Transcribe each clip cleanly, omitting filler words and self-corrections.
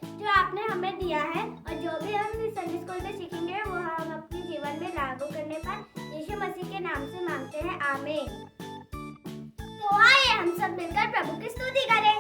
जो आपने हमें दिया है, और जो भी हम इस संडे स्कूल में सीखेंगे वो हम अपने जीवन में लागू करने पर यीशु मसीह के नाम से मांगते हैं, आमीन। तो आइए हम सब मिलकर प्रभु की स्तुति करें।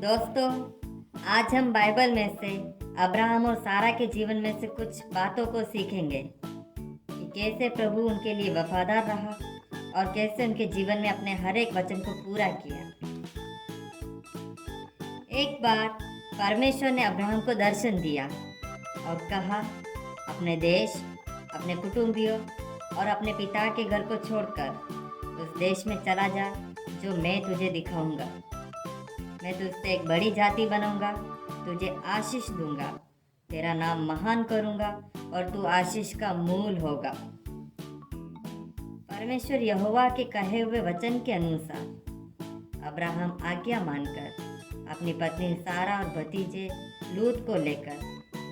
दोस्तों, आज हम बाइबल में से अब्राहम और सारा के जीवन में से कुछ बातों को सीखेंगे कि कैसे प्रभु उनके लिए वफादार रहा और कैसे उनके जीवन में अपने हर एक वचन को पूरा किया। एक बार परमेश्वर ने अब्राहम को दर्शन दिया और कहा, अपने देश, अपने कुटुंबियों और अपने पिता के घर को छोड़कर उस देश में चला जा जो मैं तुझे दिखाऊंगा। मैं तुझसे एक बड़ी जाति बनाऊंगा, तुझे आशीष दूंगा, तेरा नाम महान करूंगा और तू आशीष का मूल होगा। परमेश्वर यहोवा के कहे हुए वचन के अनुसार अब्राहम आज्ञा मानकर अपनी पत्नी सारा और भतीजे लूत को लेकर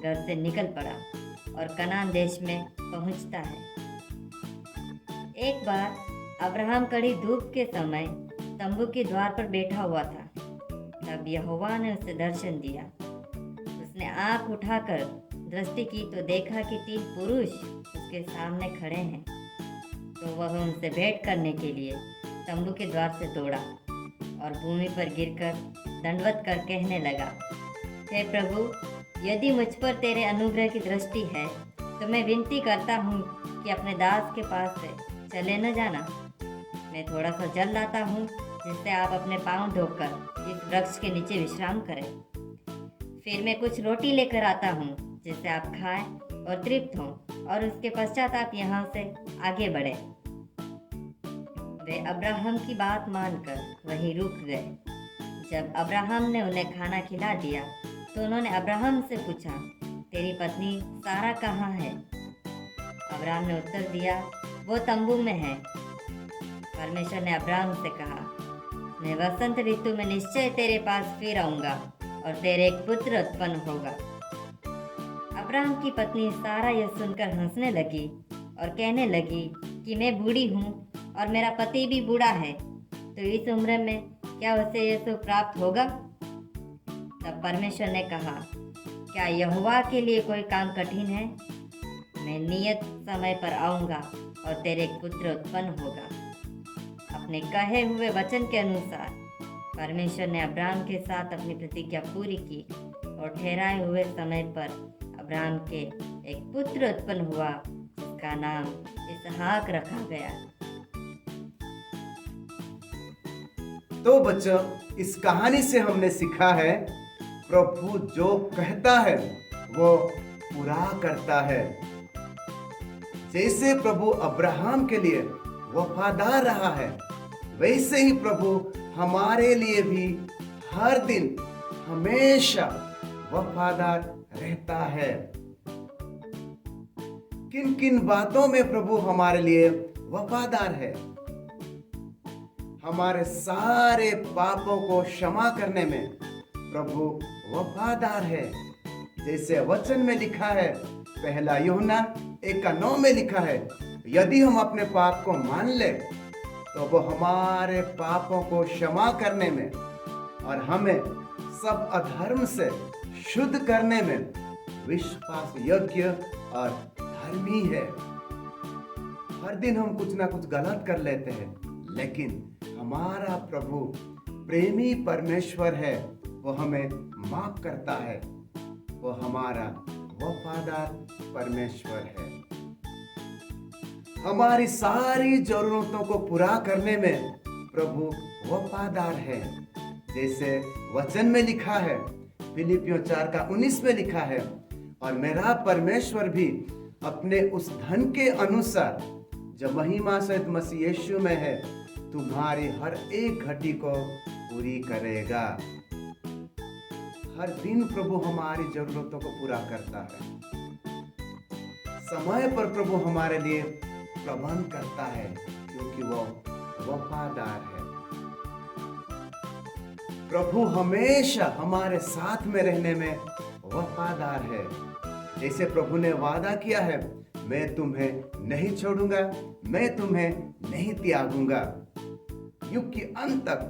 घर से निकल पड़ा और कनान देश में पहुंचता है। एक बार अब्राहम कड़ी धूप के समय तंबू के द्वार पर बैठा हुआ था। तब यहोवा ने उसे दर्शन दिया। उसने आंख उठाकर दृष्टि की तो देखा कि 3 पुरुष उसके सामने खड़े हैं। तो वह उनसे भेंट करने के लिए तंबू के द्वार से दौड़ा और भूमि पर गिरकर दंडवत कर कहने लगा, हे प्रभु, यदि मुझ पर तेरे अनुग्रह की दृष्टि है तो मैं विनती करता हूँ कि अपने दास के पास से चले न जाना। मैं थोड़ा सा जल लाता हूँ जिससे आप अपने पांव धोकर इस वृक्ष के नीचे विश्राम करें। फिर मैं कुछ रोटी लेकर आता हूँ जिससे आप खाएं और तृप्त हों, और उसके पश्चात आप यहाँ से आगे बढ़े। वे अब्राहम की बात मानकर वहीं रुक गए। जब अब्राहम ने उन्हें खाना खिला दिया तो उन्होंने अब्राहम से पूछा, तेरी पत्नी सारा कहाँ है? अब्राहम ने उत्तर दिया, वो तंबू में है। परमेश्वर ने अब्राहम से कहा, मैं वसंत ऋतु में निश्चय तेरे पास फिर आऊंगा और तेरे एक पुत्र उत्पन्न होगा। अब्राहम की पत्नी सारा यह सुनकर हंसने लगी और कहने लगी कि मैं बूढ़ी हूँ और मेरा पति भी बूढ़ा है, तो इस उम्र में क्या उसे यह सुख प्राप्त होगा? तब परमेश्वर ने कहा, क्या यहोवा के लिए कोई काम कठिन है? मैं नियत समय पर आऊँगा और तेरे एक पुत्र उत्पन्न होगा। अपने कहे हुए वचन के अनुसार परमेश्वर ने अब्राहम के साथ अपनी प्रतिज्ञा पूरी की और ठहराए हुए समय पर अब्राहम के एक पुत्र उत्पन्न हुआ जिसका नाम इसहाक रखा गया। तो बच्चों, इस कहानी से हमने सीखा है, प्रभु जो कहता है वो पूरा करता है। जैसे प्रभु अब्राहम के लिए वफादार रहा है, वैसे ही प्रभु हमारे लिए भी हर दिन हमेशा वफादार रहता है। किन किन बातों में प्रभु हमारे लिए वफादार है? हमारे सारे पापों को क्षमा करने में प्रभु वफादार है। जैसे वचन में लिखा है, 1 यूहन्ना 1:9 में लिखा है, यदि हम अपने पाप को मान ले तो वो हमारे पापों को क्षमा करने में और हमें सब अधर्म से शुद्ध करने में विश्वास योग्य और धर्मी है। हर दिन हम कुछ ना कुछ गलत कर लेते हैं, लेकिन हमारा प्रभु प्रेमी परमेश्वर है, वो हमें माफ करता है। वो हमारा वफादार परमेश्वर है। हमारी सारी जरूरतों को पूरा करने में प्रभु वफादार है। जैसे वचन में लिखा है, फिलिपियों 4:19 में लिखा है, और मेरा परमेश्वर भी अपने उस धन के अनुसार जो महिमा सहित मसीह यीशु में है, तुम्हारी हर एक घटी को पूरी करेगा। हर दिन प्रभु हमारी जरूरतों को पूरा करता है। समय पर प्रभु हमारे लिए प्रबंध करता है, क्योंकि वो वफादार है। प्रभु हमेशा हमारे साथ में रहने में वफादार है। जैसे प्रभु ने वादा किया है, मैं तुम्हें नहीं छोड़ूंगा, मैं तुम्हें नहीं त्यागूंगा, युग के अंत तक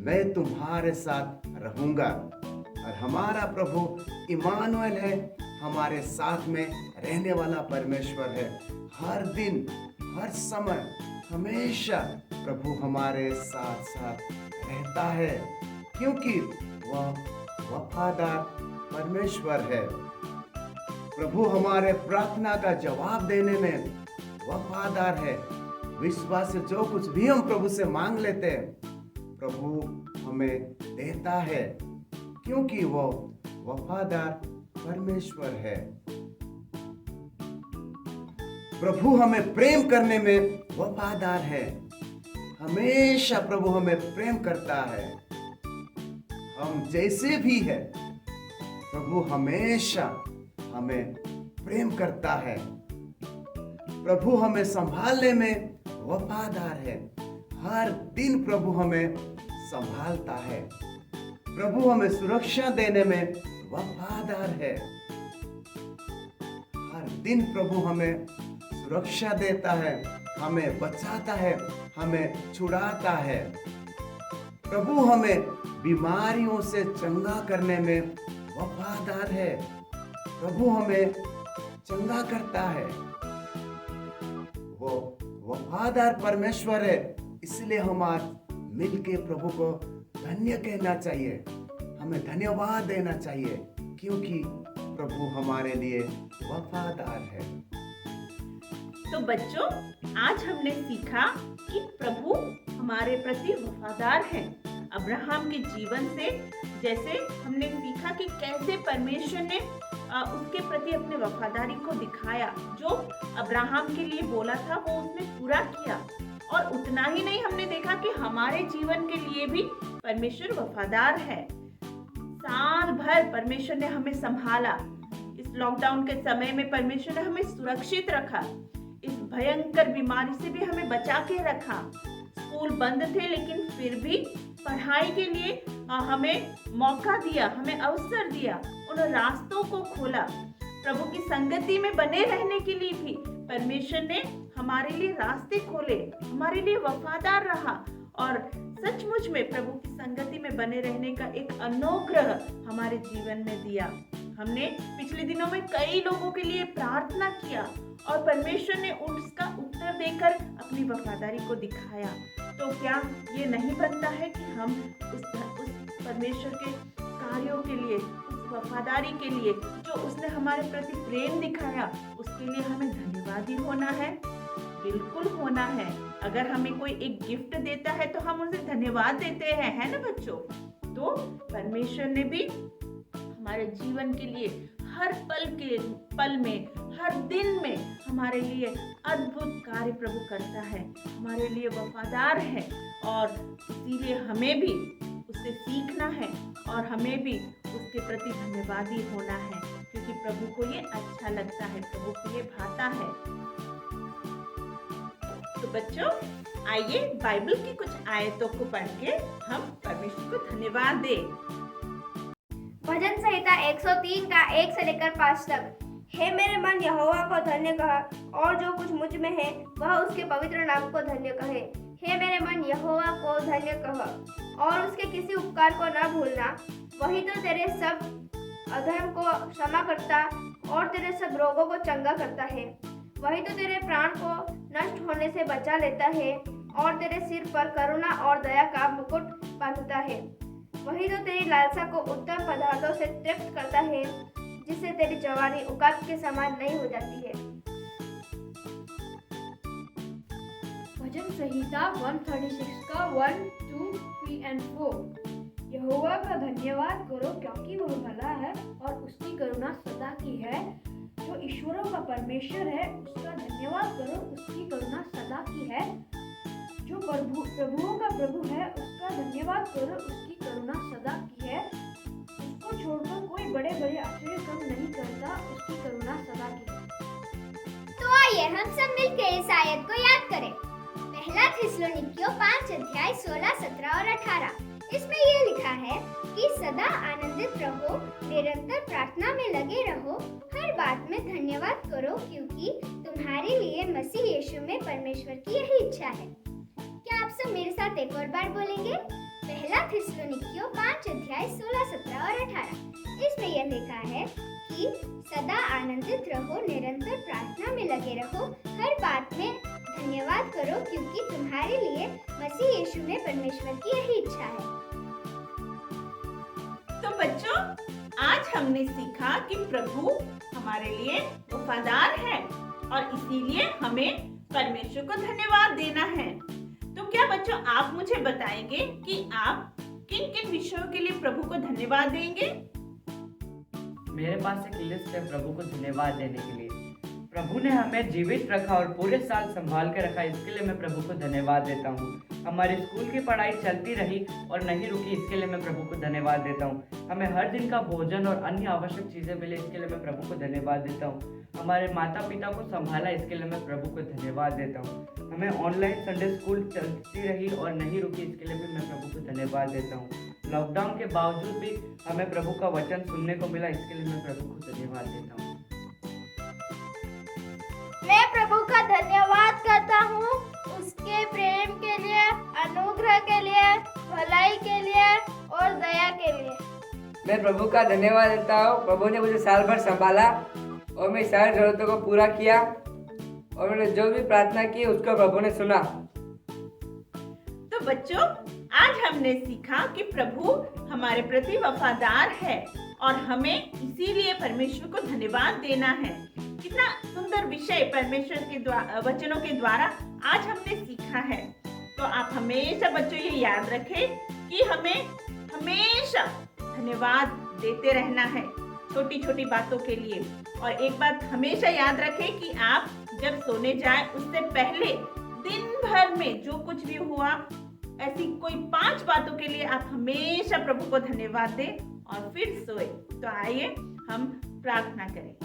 मैं तुम्हारे साथ रहूंगा। और हमारा प्रभु इमानुएल है, हमारे साथ में रहने वाला परमेश्वर है। हर दिन हर समय हमेशा प्रभु हमारे साथ साथ रहता है, क्योंकि वह वफादार परमेश्वर है। प्रभु हमारे प्रार्थना का जवाब देने में वफादार है। विश्वास से जो कुछ भी हम प्रभु से मांग लेते हैं, प्रभु हमें देता है, क्योंकि वो वफादार परमेश्वर है। प्रभु हमें प्रेम करने में वफादार है। हमेशा प्रभु हमें प्रेम करता है। हम जैसे भी है, प्रभु हमेशा हमें प्रेम करता है। प्रभु हमें संभालने में वफादार है। हर दिन प्रभु हमें संभालता है। प्रभु हमें सुरक्षा देने में वफादार है। हर दिन प्रभु हमें सुरक्षा देता है, हमें बचाता है, हमें छुड़ाता है। प्रभु हमें बीमारियों से चंगा करने में वफादार है। प्रभु हमें चंगा करता है। वो वफादार परमेश्वर है, इसलिए हम आज मिलके प्रभु को धन्य कहना चाहिए। हमें धन्यवाद देना चाहिए क्योंकि प्रभु हमारे लिए वफादार है। तो बच्चों, आज हमने सीखा कि प्रभु हमारे प्रति वफादार हैं। अब्राहम के जीवन से जैसे हमने सीखा कि कैसे परमेश्वर ने उसके प्रति अपने वफादारी को दिखाया। जो अब्राहम के लिए बोला था वो उसने पूरा किया। और उतना ही नहीं, हमने देखा कि हमारे जीवन के लिए भी परमेश्वर वफादार है। साल भर परमेश्वर ने हमें संभाला। इस लॉकडाउन के समय में परमेश्वर ने हमें सुरक्षित रखा। इस भयंकर बीमारी से भी हमें बचा के रखा। स्कूल बंद थे लेकिन फिर भी पढ़ाई के लिए हमें मौका दिया, हमें अवसर दिया, उन रास्तों को खोला। प्रभु की संगति में बने रहने के लिए भी परमेश्वर ने हमारे लिए रास्ते खोले, हमारे लिए वफादार रहा और सचमुच में प्रभु की संगति में बने रहने का एक अनुग्रह हमारे जीवन में दिया। हमने पिछले दिनों में कई लोगों के लिए प्रार्थना किया और परमेश्वर ने उसका उत्तर देकर अपनी वफादारी को दिखाया। तो क्या ये नहीं बनता है कि हम उस परमेश्वर के कार्यों के लिए, उस वफादारी के लिए जो उसने हमारे प्रति प्रेम दिखाया, उसके लिए हमें धन्यवादी होना है? बिल्कुल होना है। अगर हमें कोई एक गिफ्ट देता है तो हम उसे धन्यवाद देते हैं, है ना बच्चों? तो परमेश्वर ने भी हमारे जीवन के लिए हर पल में, हर दिन में हमारे लिए अद्भुत कार्य प्रभु करता है, हमारे लिए वफादार है। और इसीलिए हमें भी उससे सीखना है और हमें भी उसके प्रति धन्यवादी होना है, क्योंकि प्रभु को ये अच्छा लगता है, प्रभु को ये भाता है। तो बच्चों, आइए बाइबल की कुछ आयतों को पढ़ के हम परमेश्वर को धन्यवाद दें। भजन संहिता 103 का 1 से लेकर 5 तक। हे मेरे मन, यहोवा को धन्य कह और जो कुछ मुझ में है वह उसके पवित्र नाम को धन्य कहे। हे मेरे मन, यहोवा को धन्य कह और उसके किसी उपकार को न भूलना। वही तो तेरे सब अधर्म को क्षमा करता और तेरे सब रोगों को चंगा करता है। वही तो तेरे प्राण को नष्ट होने से बचा लेता है और तेरे सिर पर करुणा और दया का मुकुट बांधता है। वही तो तेरी लालसा को उत्तम पदार्थों से तृप्त करता है, जिससे तेरी जवानी उकाब के समान नहीं हो जाती है। भजन संहिता 136 का 1, 2, 3 और 4। यहोवा का धन्यवाद करो क्योंकि वह भला है और उसकी करुणा सदा की है। जो ईश्वरों का परमेश्वर है उसका धन्यवाद करो, उसकी करुणा सदा की है। जो प्रभुओं का प्रभु है उसका धन्यवाद करो, उसकी करुणा सदा की है। उसको छोड़कर कोई बड़े बड़े आश्चर्य काम नहीं करता, उसकी करुणा सदा की है। तो आइए हम सब मिलकर इस आयत को याद करें। पहला थिस्सलुनीकियों 5 अध्याय 16, 17 और 18। इसमें यह लिखा है कि सदा आनंदित रहो, निरंतर प्रार्थना में लगे रहो, हर बात में धन्यवाद करो क्योंकि तुम्हारे लिए मसीह यीशु में परमेश्वर की यही इच्छा है। क्या आप सब मेरे साथ एक और बार बोलेंगे? पहला थिस्सलुनीकियों 5 अध्याय 16, 17 और 18। इसमें यह लिखा है कि सदा आनंदित रहो, निरंतर प्रार्थना में लगे रहो, हर बात में धन्यवाद करो क्योंकि तुम्हारे लिए मसीह यीशु में परमेश्वर की यही इच्छा है। तो बच्चों, आज हमने सीखा कि प्रभु हमारे लिए वफादार है और इसीलिए हमें परमेश्वर को धन्यवाद देना है। तो क्या बच्चों, आप मुझे बताएंगे कि आप किन किन विषयों के लिए प्रभु को धन्यवाद देंगे? मेरे पास एक लिस्ट है प्रभु को धन्यवाद देने के लिए। प्रभु ने हमें जीवित रखा और पूरे साल संभाल के रखा, इसके लिए मैं प्रभु को धन्यवाद देता हूँ। हमारी स्कूल की पढ़ाई चलती रही और नहीं रुकी, इसके लिए मैं प्रभु को धन्यवाद देता हूँ। हमें हर दिन का भोजन और अन्य आवश्यक चीज़ें मिले, इसके लिए मैं प्रभु को धन्यवाद देता हूँ। हमारे माता पिता को संभाला, इसके लिए मैं प्रभु को धन्यवाद देता हूँ। हमें ऑनलाइन संडे स्कूल चलती रही और नहीं रुकी, इसके लिए भी मैं प्रभु को धन्यवाद देता हूँ। लॉकडाउन के बावजूद भी हमें प्रभु का वचन सुनने को मिला, इसके लिए मैं प्रभु को धन्यवाद देता हूँ। मैं प्रभु का धन्यवाद करता हूँ उसके प्रेम के लिए, अनुग्रह के लिए, भलाई के लिए और दया के लिए। मैं प्रभु का धन्यवाद देता हूँ। प्रभु ने मुझे साल भर संभाला और मेरी सारी जरूरतों को पूरा किया और मैंने जो भी प्रार्थना की उसको प्रभु ने सुना। तो बच्चों, आज हमने सीखा कि प्रभु हमारे प्रति वफादार है और हमें इसीलिए परमेश्वर को धन्यवाद देना है। कितना सुंदर विषय परमेश्वर के वचनों के द्वारा आज हमने सीखा है। तो आप हमेशा बच्चों ये याद रखें कि हमें हमेशा धन्यवाद देते रहना है छोटी छोटी बातों के लिए। और एक बात हमेशा याद रखें कि आप जब सोने जाएं उससे पहले दिन भर में जो कुछ भी हुआ ऐसी कोई 5 बातों के लिए आप हमेशा प्रभु को धन्यवाद दें और फिर सोए। तो आइए हम प्रार्थना करें।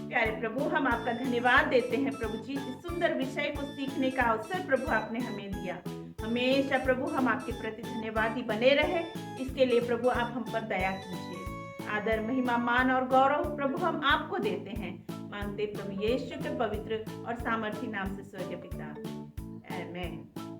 प्यारे प्रभु, हम आपका धन्यवाद देते हैं प्रभु जी, इस सुंदर विषय को सीखने का अवसर प्रभु आपने हमें दिया। हमेशा प्रभु हम आपके प्रति धन्यवादी बने रहे, इसके लिए प्रभु आप हम पर दया कीजिए। आदर, महिमा, मान और गौरव प्रभु हम आपको देते हैं, मांगते प्रभु यीशु के पवित्र और सामर्थी नाम से स्वर्गीय पिता, आमीन।